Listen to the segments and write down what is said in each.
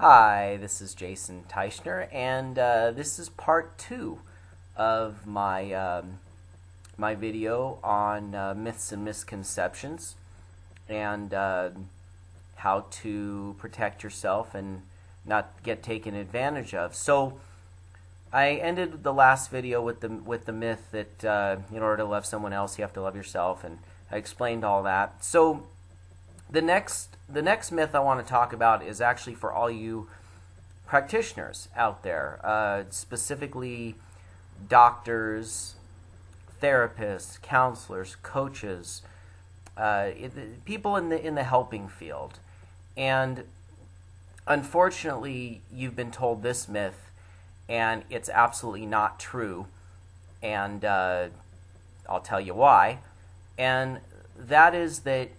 Hi, this is Jason Teichner, and this is part 2 of my video on myths and misconceptions and how to protect yourself and not get taken advantage of. So I ended the last video with the myth that in order to love someone else, you have to love yourself, and I explained all that. So the next myth I want to talk about is actually for all you practitioners out there, specifically doctors, therapists, counselors, coaches, people in the helping field. And unfortunately, you've been told this myth, and it's absolutely not true. And I'll tell you why. And that is that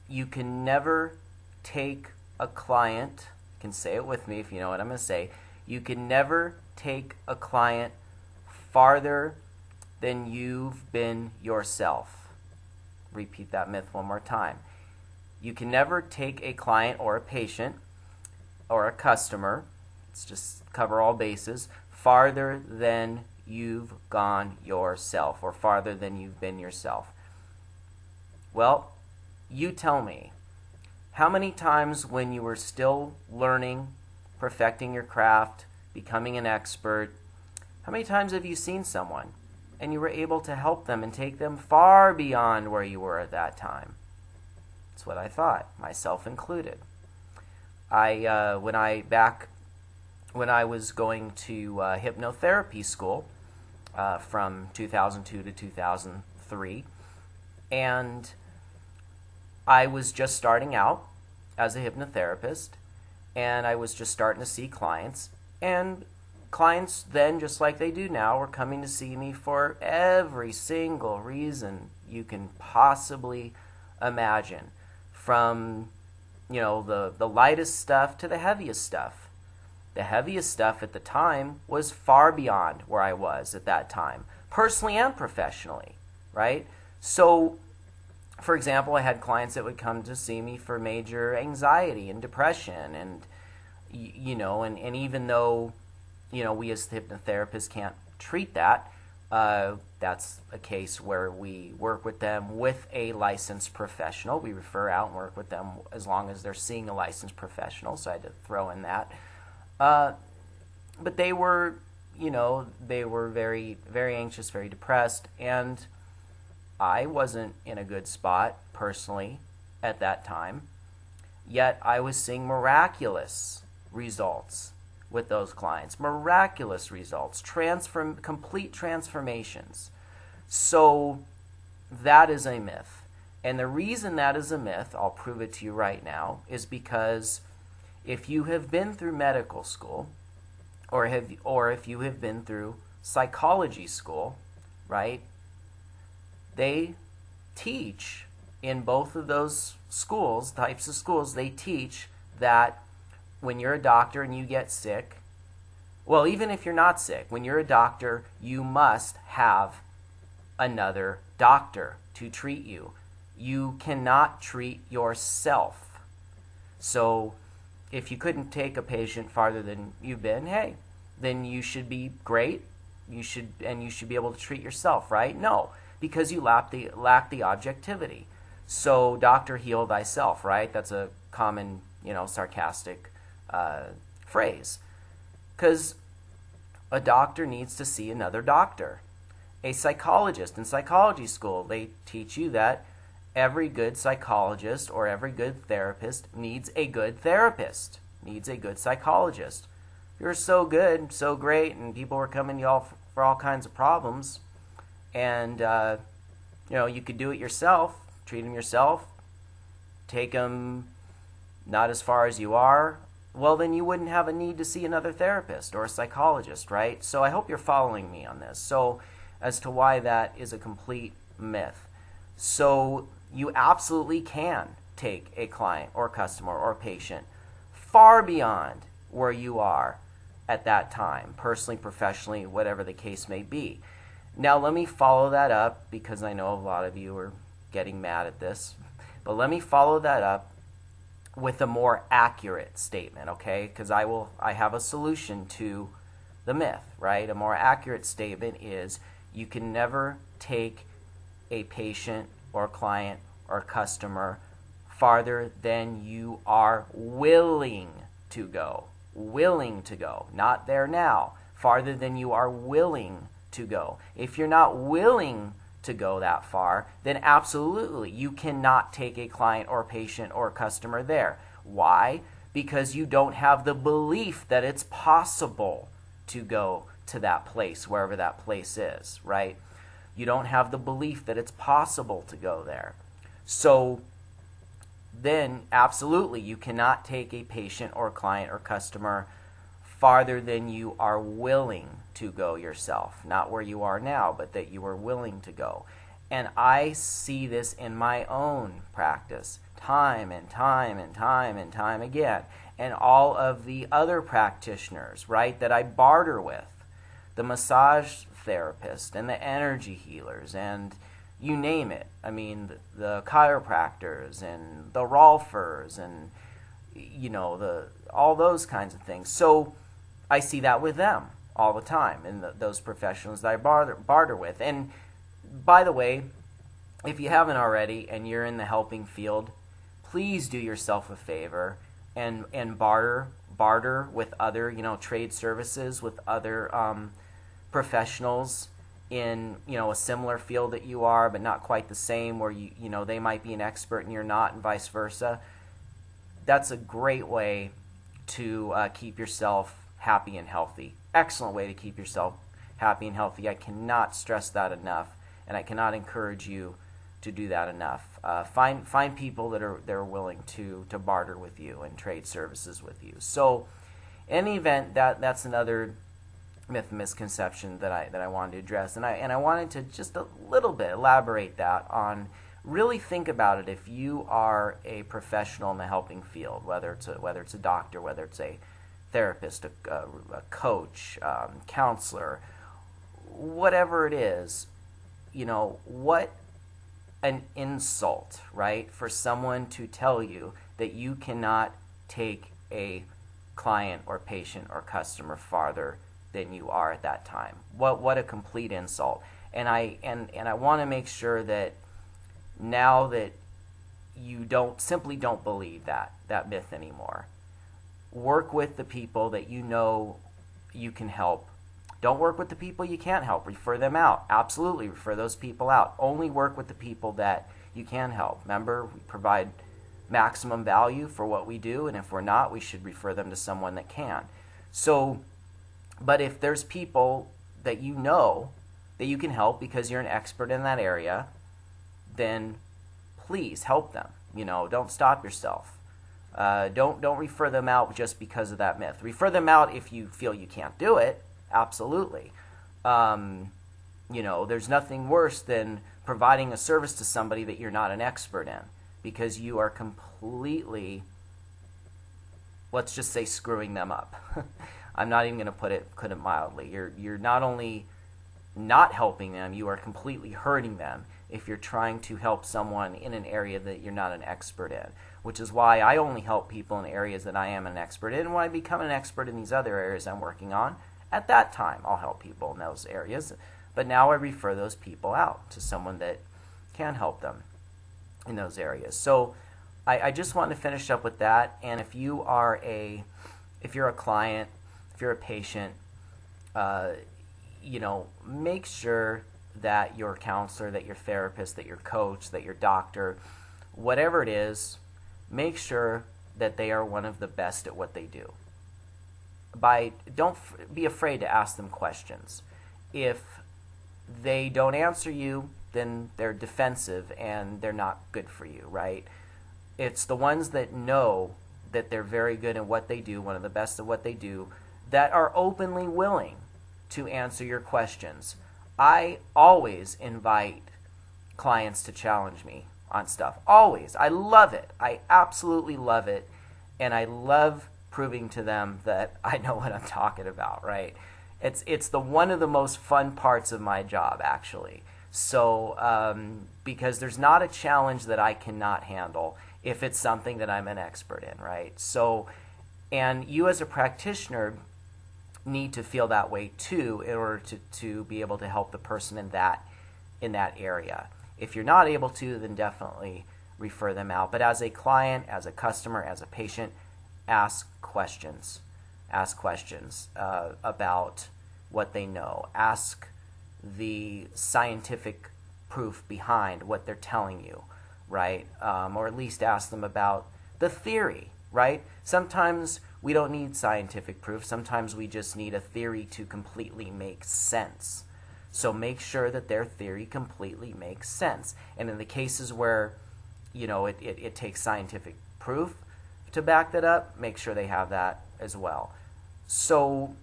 you can never take a client, you can say it with me if you know what I'm going to say, you can never take a client farther than you've been yourself. Repeat that myth one more time. You can never take a client or a patient or a customer, let's just cover all bases, farther than you've gone yourself or farther than you've been yourself. Well, you tell me, how many times when you were still learning, perfecting your craft, becoming an expert, how many times have you seen someone and you were able to help them and take them far beyond where you were at that time? That's what I thought, myself included. When I was going to hypnotherapy school from 2002 to 2003, and I was just starting out as a hypnotherapist, and I was just starting to see clients, and clients then, just like they do now, were coming to see me for every single reason you can possibly imagine, from the lightest stuff to the heaviest stuff. The heaviest stuff at the time was far beyond where I was at that time, personally and professionally, right? So for example, I had clients that would come to see me for major anxiety and depression, and and even though we as hypnotherapists can't treat that, that's a case where we work with them with a licensed professional. We refer out and work with them as long as they're seeing a licensed professional. So I had to throw in that. But they were very, very anxious, very depressed, and I wasn't in a good spot personally at that time, yet I was seeing miraculous results with those clients. Miraculous results, complete transformations. So that is a myth. And the reason that is a myth, I'll prove it to you right now, is because if you have been through medical school, or if you have been through psychology school, right? They teach in both of those types of schools, they teach that when you're a doctor and you get sick, well, even if you're not sick, when you're a doctor, you must have another doctor to treat you. You cannot treat yourself. So if you couldn't take a patient farther than you've been, hey, then you should be great. You should be able to treat yourself, right? No, because you lack the objectivity. So, doctor, heal thyself, right? That's a common, sarcastic phrase. Because a doctor needs to see another doctor. A psychologist in psychology school, they teach you that every good psychologist or every good therapist needs a good therapist, needs a good psychologist. You're so good, so great, and people were coming to you all for all kinds of problems, and you could do it yourself, treat them yourself, take them not as far as you are, well, then you wouldn't have a need to see another therapist or a psychologist, right? So I hope you're following me on this. So as to why that is a complete myth. So you absolutely can take a client or customer or patient far beyond where you are at that time, personally, professionally, whatever the case may be. Now let me follow that up, because I know a lot of you are getting mad at this, but let me follow that up with a more accurate statement, okay? Because I have a solution to the myth, right? A more accurate statement is you can never take a patient or client or customer farther than you are willing to go. Willing to go. Not there now. Farther than you are willing to go. If you're not willing to go that far, then absolutely you cannot take a client or patient or customer there. Why? Because you don't have the belief that it's possible to go to that place, wherever that place is, right? You don't have the belief that it's possible to go there. So then absolutely you cannot take a patient or client or customer farther than you are willing to go yourself. Not where you are now, but that you are willing to go. And I see this in my own practice time and time and time and time again. And all of the other practitioners, right, that I barter with, the massage therapist and the energy healers and you name it. I mean, the chiropractors and the Rolfers and, all those kinds of things. So I see that with them all the time, and those professionals that I barter with. And by the way, if you haven't already and you're in the helping field, please do yourself a favor and barter with other, trade services with other professionals in, a similar field that you are, but not quite the same, where they might be an expert and you're not, and vice versa. That's a great way to keep yourself happy and healthy. Excellent way to keep yourself happy and healthy. I cannot stress that enough, and I cannot encourage you to do that enough. Find people that are willing to barter with you and trade services with you. So, in any event, that's another myth and misconception that I wanted to address, and I wanted to just a little bit elaborate that on. Really think about it. If you are a professional in the helping field, whether it's a doctor, whether it's a therapist, a coach, counselor, whatever it is, what an insult, right, for someone to tell you that you cannot take a client or patient or customer farther than you are at that time. What a complete insult. And I want to make sure that now that you simply don't believe that myth anymore. Work with the people that you can help. Don't work with the people you can't help. Refer them out. Absolutely refer those people out. Only work with the people that you can help. Remember, we provide maximum value for what we do, and if we're not, we should refer them to someone that can. So, but if there's people that that you can help because you're an expert in that area, then please help them. Don't stop yourself. Don't refer them out just because of that myth. Refer them out if you feel you can't do it. Absolutely. There's nothing worse than providing a service to somebody that you're not an expert in, because you are completely, let's just say, screwing them up. I'm not even going to put it mildly. You're not only not helping them, you are completely hurting them if you're trying to help someone in an area that you're not an expert in, which is why I only help people in areas that I am an expert in. And when I become an expert in these other areas I'm working on, at that time I'll help people in those areas. But now I refer those people out to someone that can help them in those areas. So I just want to finish up with that. And if you're a client, if you're a patient, make sure that your counselor, that your therapist, that your coach, that your doctor, whatever it is, make sure that they are one of the best at what they do. Don't be afraid to ask them questions. If they don't answer you, then they're defensive and they're not good for you, right? It's the ones that know that they're very good at what they do, one of the best at what they do, that are openly willing to answer your questions. I always invite clients to challenge me on stuff. Always. I love it. I absolutely love it. And I love proving to them that I know what I'm talking about, right? It's one of the most fun parts of my job, actually. So, because there's not a challenge that I cannot handle. if it's something that I'm an expert in, right? So, and you as a practitioner need to feel that way too in order to be able to help the person in that area. If you're not able to, then definitely refer them out. But as a client, as a customer, as a patient, ask questions. Ask questions about what they know. Ask the scientific proof behind what they're telling you, right? Or at least ask them about the theory, right? Sometimes we don't need scientific proof. Sometimes we just need a theory to completely make sense. So make sure that their theory completely makes sense. And in the cases where, it takes scientific proof to back that up, make sure they have that as well. So,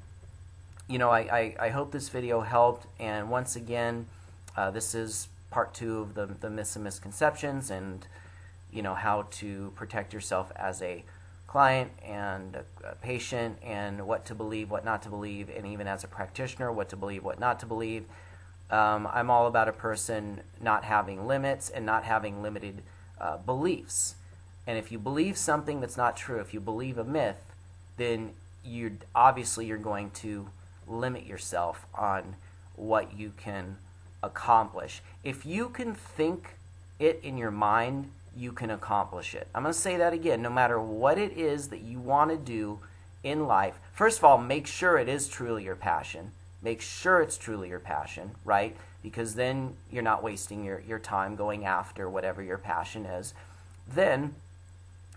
I hope this video helped. And once again, this is part 2 of the myths and misconceptions, and how to protect yourself as a client and a patient, and what to believe, what not to believe, and even as a practitioner, what to believe, what not to believe. I'm all about a person not having limits and not having limited beliefs. And if you believe something that's not true, if you believe a myth, then you're going to limit yourself on what you can accomplish. If you can think it in your mind, you can accomplish it. I'm going to say that again. No matter what it is that you want to do in life, first of all, make sure it is truly your passion. Make sure it's truly your passion, right? Because then you're not wasting your time going after whatever your passion is. Then,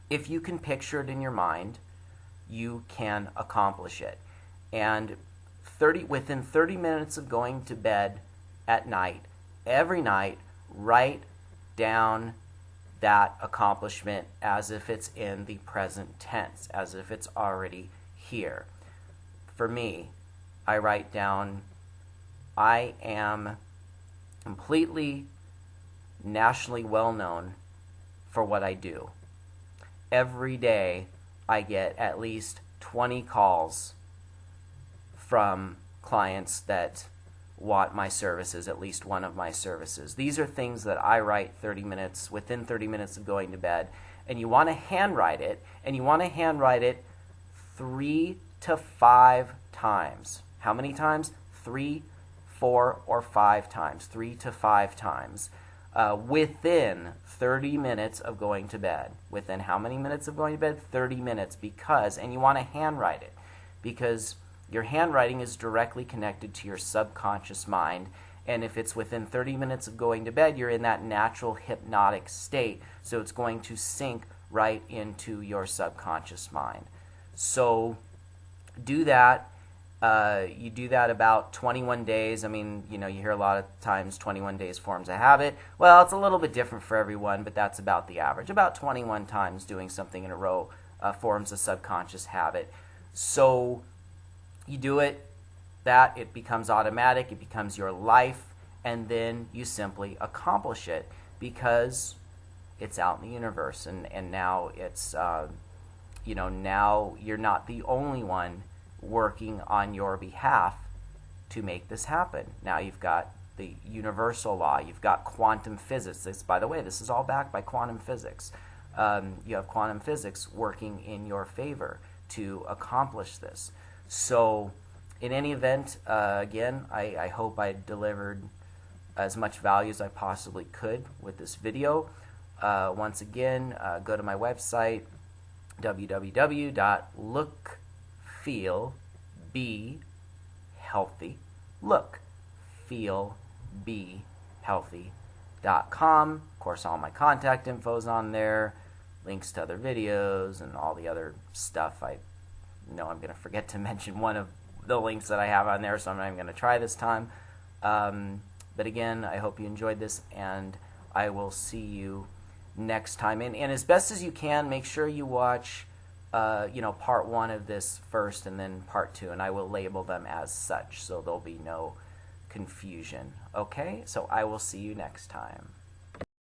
if you can picture it in your mind, you can accomplish it. And within 30 minutes of going to bed at night, every night, write down that accomplishment as if it's in the present tense, as if it's already here. For me, I write down, I am completely nationally well known for what I do. Every day I get at least 20 calls from clients that want my services, at least one of my services. These are things that I write within 30 minutes of going to bed. And you want to handwrite it, and you want to handwrite it 3 to 5 times. How many times? 3, 4, or 5 times. 3 to 5 times. Within 30 minutes of going to bed. Within how many minutes of going to bed? 30 minutes. And you want to handwrite it, because your handwriting is directly connected to your subconscious mind. And if it's within 30 minutes of going to bed, you're in that natural hypnotic state. So it's going to sink right into your subconscious mind. So do that. You do that about 21 days. I mean, you hear a lot of times 21 days forms a habit. Well, it's a little bit different for everyone, but that's about the average. About 21 times doing something in a row forms a subconscious habit. So you do it, it becomes automatic, it becomes your life, and then you simply accomplish it because it's out in the universe, and now it's, now you're not the only one working on your behalf to make this happen. Now you've got the universal law, you've got quantum physics. By the way, this is all backed by quantum physics. You have quantum physics working in your favor to accomplish this. So in any event, again, I hope I delivered as much value as I possibly could with this video. Once again, go to my website, lookfeelbehealthy.com. Of course, all my contact info's on there, links to other videos and all the other stuff. I know I'm going to forget to mention one of the links that I have on there, so I'm not even going to try this time. But again, I hope you enjoyed this, and I will see you next time. And as best as you can, make sure you watch part 1 of this first and then part 2, and I will label them as such so there'll be no confusion. Okay? So I will see you next time.